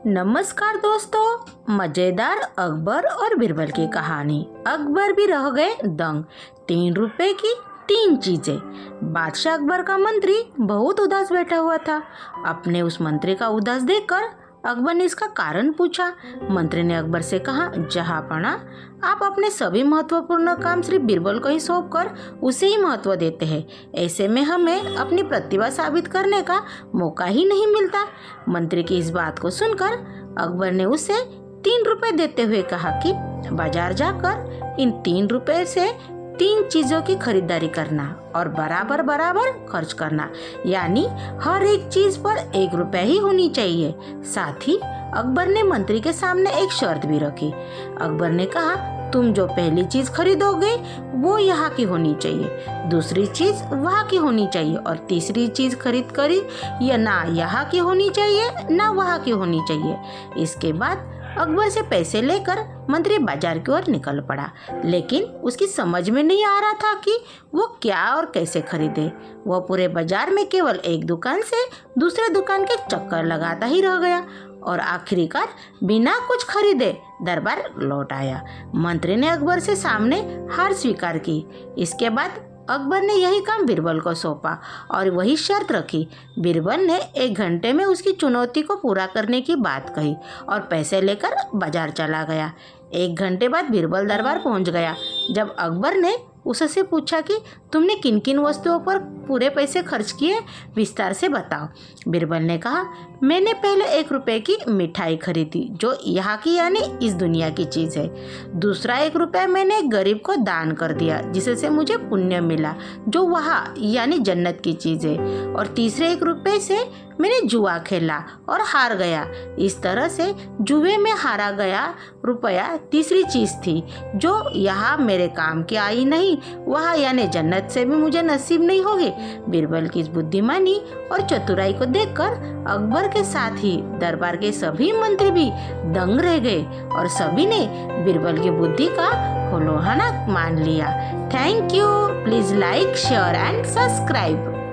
नमस्कार दोस्तों, मजेदार अकबर और बीरबल की कहानी। अकबर भी रह गए दंग। 3 रुपए की 3 चीजें। बादशाह अकबर का मंत्री बहुत उदास बैठा हुआ था। अपने उस मंत्री का उदास देखकर अकबर ने इसका कारण पूछा। मंत्री ने अकबर से कहा, जहांपना, आप अपने सभी महत्वपूर्ण काम सिर्फ बीरबल को ही सौंप कर उसे ही महत्व देते हैं। ऐसे में हमें अपनी प्रतिभा साबित करने का मौका ही नहीं मिलता। मंत्री की इस बात को सुनकर अकबर ने उसे 3 रुपए देते हुए कहा कि बाजार जाकर इन 3 रुपए से 3 चीजों की खरीदारी करना और बराबर बराबर खर्च करना, यानी हर एक चीज पर 1 रुपया ही होनी चाहिए। साथ ही अकबर ने मंत्री के सामने एक शर्त भी रखी। अकबर ने कहा, तुम जो पहली चीज खरीदोगे वो यहाँ की होनी चाहिए, दूसरी चीज वहाँ की होनी चाहिए और तीसरी चीज खरीद कर या ना यहाँ की होनी चाहिए ना वहाँ की होनी चाहिए। इसके बाद अकबर से पैसे लेकर मंत्री बाजार की ओर निकल पड़ा, लेकिन उसकी समझ में नहीं आ रहा था कि वो क्या और कैसे खरीदे। वह पूरे बाजार में केवल एक दुकान से दूसरे दुकान के चक्कर लगाता ही रह गया और आखिरकार बिना कुछ खरीदे दरबार लौट आया। मंत्री ने अकबर से सामने हार स्वीकार की। इसके बाद अकबर ने यही काम बीरबल को सौंपा और वही शर्त रखी। बीरबल ने 1 घंटे में उसकी चुनौती को पूरा करने की बात कही और पैसे लेकर बाजार चला गया। 1 घंटे बाद बीरबल दरबार पहुंच गया। जब अकबर ने उससे पूछा कि तुमने किन किन वस्तुओं पर पूरे पैसे खर्च किए, विस्तार से बताओ। बीरबल ने कहा, मैंने पहले 1 रुपए की मिठाई खरीदी जो यहाँ की यानी इस दुनिया की चीज़ है। दूसरा 1 रुपया मैंने एक गरीब को दान कर दिया जिससे मुझे पुण्य मिला जो वहाँ यानी जन्नत की चीज़ है। और तीसरे 1 रुपये से मैंने जुआ खेला और हार गया। इस तरह से जुए में हारा गया रुपया तीसरी चीज़ थी जो यहाँ मेरे काम की आई नहीं, वहाँ यानी जन्नत से भी मुझे नसीब नहीं होगी। बीरबल की इस बुद्धिमानी और चतुराई को देखकर अकबर के साथ ही दरबार के सभी मंत्री भी दंग रह गए और सभी ने बीरबल की बुद्धि का होलोहाना मान लिया। Thank you. Please like, share and subscribe.